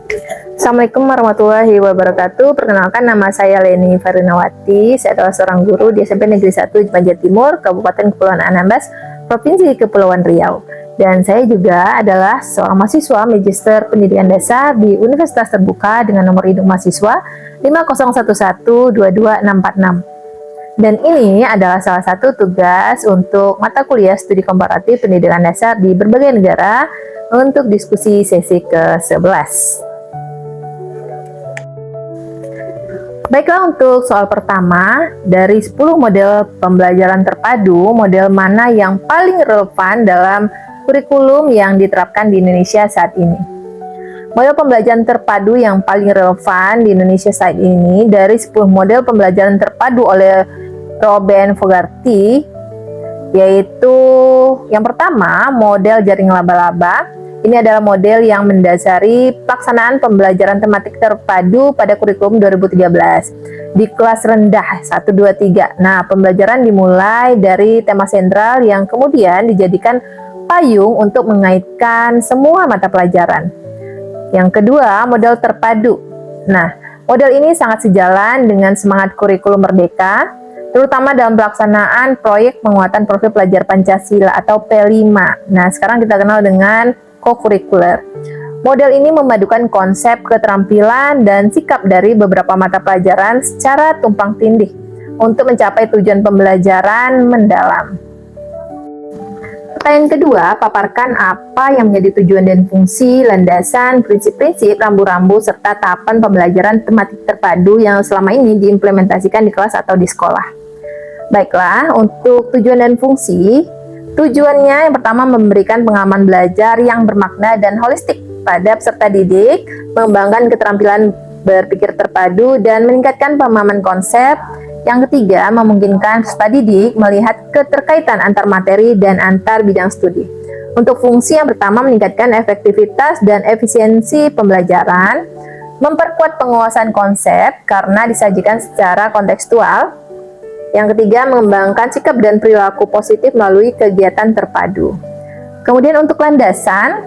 Assalamualaikum warahmatullahi wabarakatuh. Perkenalkan, nama saya Leni Farinawati. Saya adalah seorang guru di SMP Negeri 1 Banjar Timur, Kabupaten Kepulauan Anambas, Provinsi Kepulauan Riau. Dan saya juga adalah seorang mahasiswa Magister Pendidikan Dasar di Universitas Terbuka dengan nomor induk mahasiswa 501122646. Dan ini adalah salah satu tugas untuk mata kuliah studi komparatif pendidikan dasar di berbagai negara untuk diskusi sesi ke-11. Baiklah, untuk soal pertama, dari 10 model pembelajaran terpadu, model mana yang paling relevan dalam kurikulum yang diterapkan di Indonesia saat ini? Model pembelajaran terpadu yang paling relevan di Indonesia saat ini dari 10 model pembelajaran terpadu oleh Robin Fogarty, yaitu yang pertama, model jaring laba-laba. Ini adalah model yang mendasari pelaksanaan pembelajaran tematik terpadu pada kurikulum 2013 di kelas rendah 1, 2, 3. Nah, pembelajaran dimulai dari tema sentral yang kemudian dijadikan payung untuk mengaitkan semua mata pelajaran. Yang kedua, model terpadu. Nah, model ini sangat sejalan dengan semangat kurikulum merdeka, terutama dalam pelaksanaan proyek penguatan profil pelajar Pancasila atau P5. Nah, sekarang kita kenal dengan co-curricular. Model ini memadukan konsep keterampilan dan sikap dari beberapa mata pelajaran secara tumpang tindih untuk mencapai tujuan pembelajaran mendalam. Pertanyaan kedua, paparkan apa yang menjadi tujuan dan fungsi, landasan, prinsip-prinsip, rambu-rambu, serta tahapan pembelajaran tematik terpadu yang selama ini diimplementasikan di kelas atau di sekolah. Baiklah, untuk tujuan dan fungsi, tujuannya yang pertama memberikan pengalaman belajar yang bermakna dan holistik pada peserta didik, mengembangkan keterampilan berpikir terpadu, dan meningkatkan pemahaman konsep. Yang ketiga, memungkinkan peserta didik melihat keterkaitan antar materi dan antar bidang studi. Untuk fungsi yang pertama, meningkatkan efektivitas dan efisiensi pembelajaran, memperkuat penguasaan konsep karena disajikan secara kontekstual. Yang ketiga, mengembangkan sikap dan perilaku positif melalui kegiatan terpadu. Kemudian untuk landasan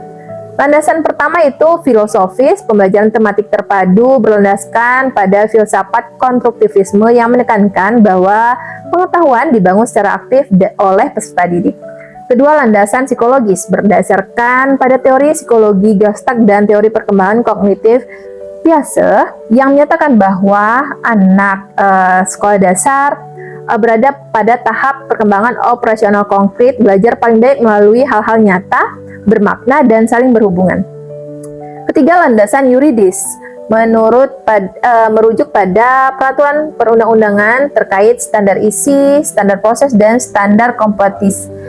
pertama itu filosofis. Pembelajaran tematik terpadu berlandaskan pada filsafat konstruktivisme yang menekankan bahwa pengetahuan dibangun secara aktif oleh peserta didik. Kedua, landasan psikologis berdasarkan pada teori psikologi Gestalt dan teori perkembangan kognitif Piaget yang menyatakan bahwa anak sekolah dasar berada pada tahap perkembangan operasional konkret, belajar paling baik melalui hal-hal nyata, bermakna, dan saling berhubungan. Ketiga, landasan yuridis merujuk pada peraturan perundang-undangan terkait standar isi, standar proses, dan standar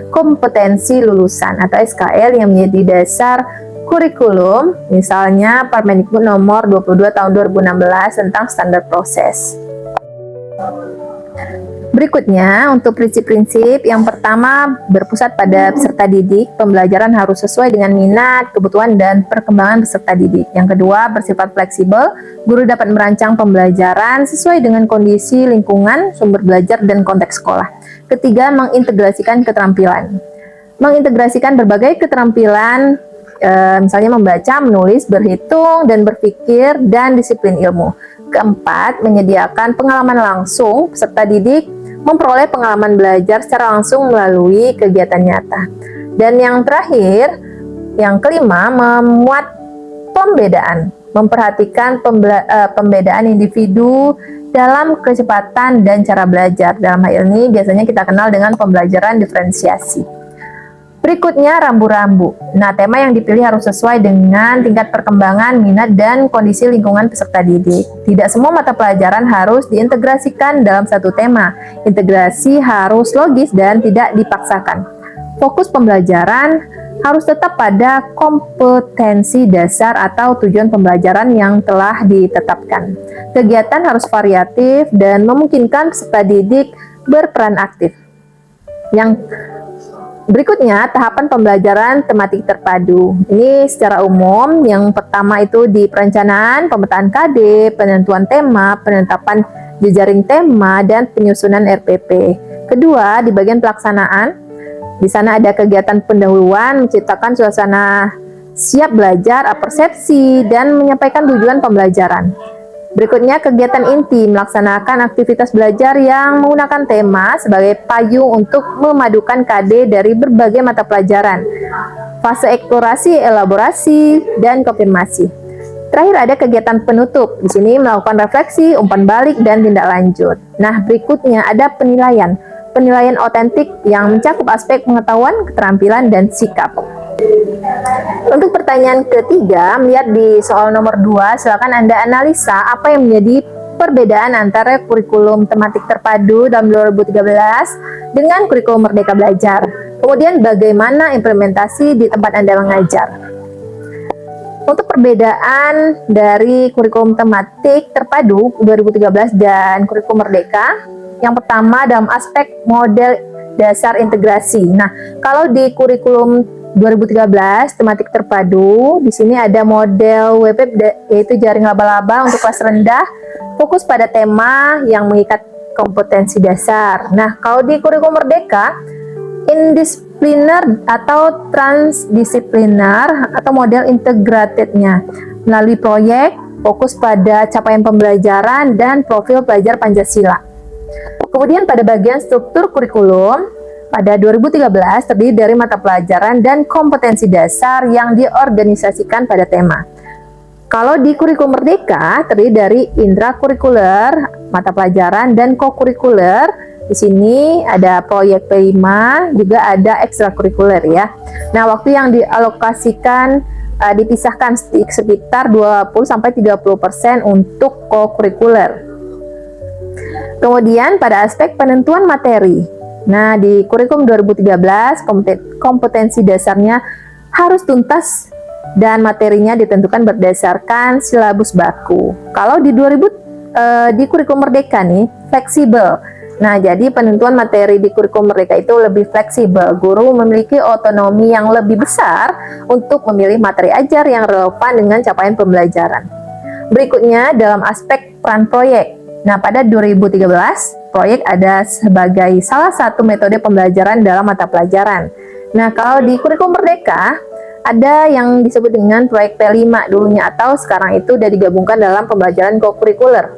kompetensi lulusan atau SKL yang menjadi dasar kurikulum, misalnya Permendikbud nomor 22 tahun 2016 tentang standar proses. Berikutnya, untuk prinsip-prinsip, yang pertama berpusat pada peserta didik. Pembelajaran harus sesuai dengan minat, kebutuhan, dan perkembangan peserta didik. Yang kedua, bersifat fleksibel. Guru dapat merancang pembelajaran sesuai dengan kondisi lingkungan, sumber belajar, dan konteks sekolah. Ketiga, mengintegrasikan keterampilan. Mengintegrasikan berbagai keterampilan, misalnya membaca, menulis, berhitung, dan berpikir, dan disiplin ilmu. Keempat, menyediakan pengalaman langsung. Peserta didik memperoleh pengalaman belajar secara langsung melalui kegiatan nyata. Dan yang terakhir, yang kelima, memuat pembedaan. Memperhatikan pembedaan individu dalam kecepatan dan cara belajar. Dalam hal ini biasanya kita kenal dengan pembelajaran diferensiasi. Berikutnya, rambu-rambu. Nah, tema yang dipilih harus sesuai dengan tingkat perkembangan, minat, dan kondisi lingkungan peserta didik. Tidak semua mata pelajaran harus diintegrasikan dalam satu tema. Integrasi harus logis dan tidak dipaksakan. Fokus pembelajaran harus tetap pada kompetensi dasar atau tujuan pembelajaran yang telah ditetapkan. Kegiatan harus variatif dan memungkinkan peserta didik berperan aktif. Yang berikutnya, tahapan pembelajaran tematik terpadu. Ini secara umum, yang pertama itu di perencanaan, pemetaan KD, penentuan tema, penetapan jejaring tema, dan penyusunan RPP. Kedua, di bagian pelaksanaan, di sana ada kegiatan pendahuluan, menciptakan suasana siap belajar, apersepsi, dan menyampaikan tujuan pembelajaran. Berikutnya, kegiatan inti melaksanakan aktivitas belajar yang menggunakan tema sebagai payung untuk memadukan KD dari berbagai mata pelajaran. Fase eksplorasi, elaborasi, dan konfirmasi. Terakhir ada kegiatan penutup. Di sini melakukan refleksi, umpan balik, dan tindak lanjut. Nah, berikutnya ada penilaian. Penilaian otentik yang mencakup aspek pengetahuan, keterampilan, dan sikap. Untuk pertanyaan ketiga, melihat di soal nomor 2, silakan Anda analisa apa yang menjadi perbedaan antara kurikulum tematik terpadu dalam 2013 dengan kurikulum Merdeka Belajar. Kemudian bagaimana implementasi di tempat Anda mengajar. Untuk perbedaan dari kurikulum tematik terpadu 2013 dan kurikulum Merdeka, yang pertama dalam aspek model dasar integrasi. Nah, kalau di kurikulum 2013 tematik terpadu, di sini ada model WPP yaitu jaring laba-laba untuk kelas rendah, fokus pada tema yang mengikat kompetensi dasar. Nah, kalau di kurikulum Merdeka, indisipliner atau transdisipliner atau model integratednya melalui proyek, fokus pada capaian pembelajaran dan profil pelajar Pancasila. Kemudian pada bagian struktur kurikulum, pada 2013 terdiri dari mata pelajaran dan kompetensi dasar yang diorganisasikan pada tema. Kalau di kurikulum Merdeka terdiri dari intrakurikuler, mata pelajaran, dan kokurikuler. Di sini ada proyek P5, juga ada ekstrakurikuler ya. Nah, waktu yang dialokasikan dipisahkan sekitar 20-30% untuk kokurikuler. Kemudian pada aspek penentuan materi. Nah, di kurikulum 2013, kompetensi dasarnya harus tuntas dan materinya ditentukan berdasarkan silabus baku. Kalau di kurikulum Merdeka nih, fleksibel. Nah, jadi penentuan materi di kurikulum Merdeka itu lebih fleksibel. Guru memiliki otonomi yang lebih besar untuk memilih materi ajar yang relevan dengan capaian pembelajaran. Berikutnya, dalam aspek peran proyek. Nah, pada 2013, proyek ada sebagai salah satu metode pembelajaran dalam mata pelajaran. Nah, kalau di kurikulum Merdeka, ada yang disebut dengan proyek P5 dulunya, atau sekarang itu sudah digabungkan dalam pembelajaran kokurikuler.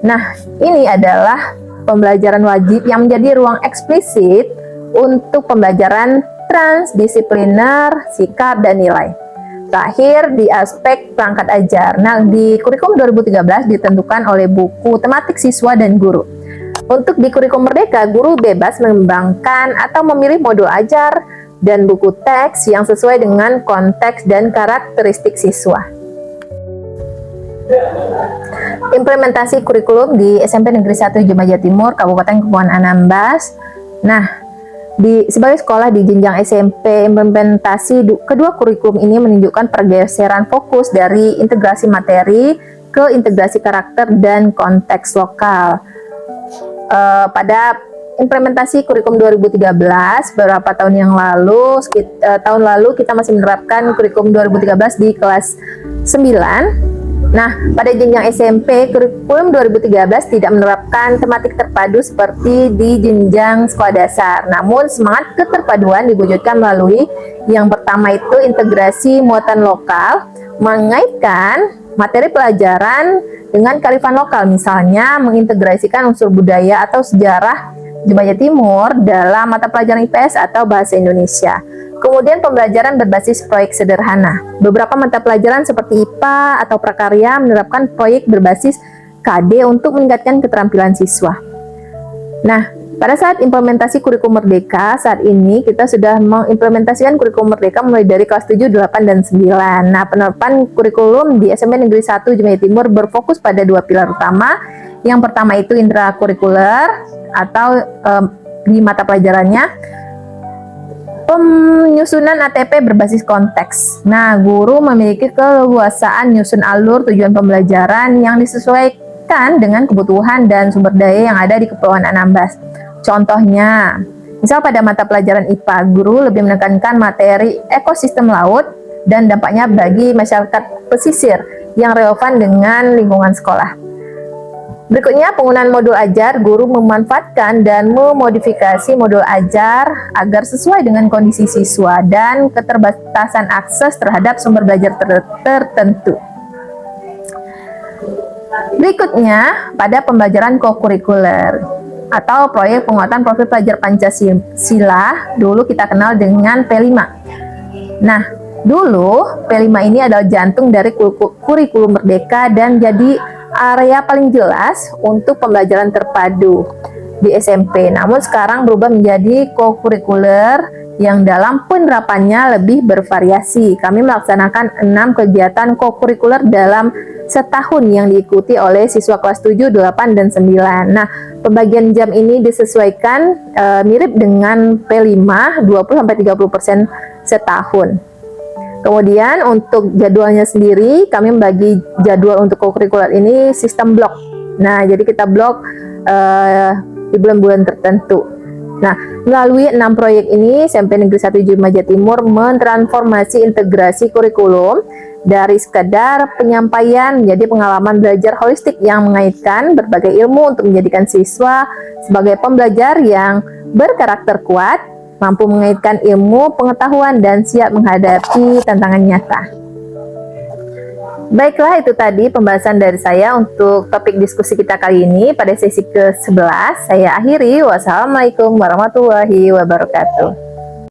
Nah, ini adalah pembelajaran wajib yang menjadi ruang eksplisit untuk pembelajaran transdisipliner, sikap, dan nilai. Terakhir di aspek perangkat ajar. Nah, di kurikulum 2013 ditentukan oleh buku tematik siswa dan guru. Untuk di kurikulum Merdeka, guru bebas mengembangkan atau memilih modul ajar dan buku teks yang sesuai dengan konteks dan karakteristik siswa. Implementasi kurikulum di SMP Negeri 1 Jemaja Timur, Kabupaten Kepulauan Anambas. Nah, sebagai sekolah di jenjang SMP, implementasi kedua kurikulum ini menunjukkan pergeseran fokus dari integrasi materi ke integrasi karakter dan konteks lokal. Pada implementasi kurikulum 2013, beberapa tahun yang lalu, tahun lalu kita masih menerapkan kurikulum 2013 di kelas 9. Nah, pada jenjang SMP, kurikulum 2013 tidak menerapkan tematik terpadu seperti di jenjang sekolah dasar. Namun, semangat keterpaduan diwujudkan melalui yang pertama itu integrasi muatan lokal, mengaitkan materi pelajaran dengan kearifan lokal, misalnya mengintegrasikan unsur budaya atau sejarah Jemaja Timur dalam mata pelajaran IPS atau Bahasa Indonesia. Kemudian pembelajaran berbasis proyek sederhana. Beberapa mata pelajaran seperti IPA atau prakarya menerapkan proyek berbasis KD untuk meningkatkan keterampilan siswa. Nah, pada saat implementasi kurikulum Merdeka, saat ini kita sudah mengimplementasikan kurikulum Merdeka mulai dari kelas 7, 8, dan 9. Nah, penerapan kurikulum di SMP Negeri 1 Jemaja Timur berfokus pada dua pilar utama. Yang pertama itu intrakurikuler atau di mata pelajarannya, penyusunan ATP berbasis konteks. Nah, guru memiliki keleluasaan nyusun alur tujuan pembelajaran yang disesuaikan dengan kebutuhan dan sumber daya yang ada di Kepulauan Anambas. Contohnya, misal pada mata pelajaran IPA, guru lebih menekankan materi ekosistem laut dan dampaknya bagi masyarakat pesisir yang relevan dengan lingkungan sekolah. Berikutnya, penggunaan modul ajar. Guru memanfaatkan dan memodifikasi modul ajar agar sesuai dengan kondisi siswa dan keterbatasan akses terhadap sumber belajar tertentu. Berikutnya, pada pembelajaran kokurikuler atau proyek penguatan profil pelajar Pancasila, dulu kita kenal dengan P5. Nah, dulu P5 ini adalah jantung dari kurikulum Merdeka dan jadi area paling jelas untuk pembelajaran terpadu di SMP. Namun sekarang berubah menjadi kokurikuler yang dalam penerapannya lebih bervariasi. Kami melaksanakan 6 kegiatan kokurikuler dalam setahun yang diikuti oleh siswa kelas 7, 8, dan 9. Nah, pembagian jam ini disesuaikan mirip dengan P5, 20-30% setahun. Kemudian untuk jadwalnya sendiri, kami membagi jadwal untuk kokurikuler ini sistem blok. Nah, jadi kita blok di bulan-bulan tertentu. Nah, melalui 6 proyek ini, SMP Negeri 1 Jumaja Timur mentransformasi integrasi kurikulum dari sekadar penyampaian menjadi pengalaman belajar holistik yang mengaitkan berbagai ilmu untuk menjadikan siswa sebagai pembelajar yang berkarakter kuat, mampu mengaitkan ilmu, pengetahuan, dan siap menghadapi tantangan nyata. Baiklah, itu tadi pembahasan dari saya untuk topik diskusi kita kali ini pada sesi ke-11. Saya akhiri. Wassalamualaikum warahmatullahi wabarakatuh.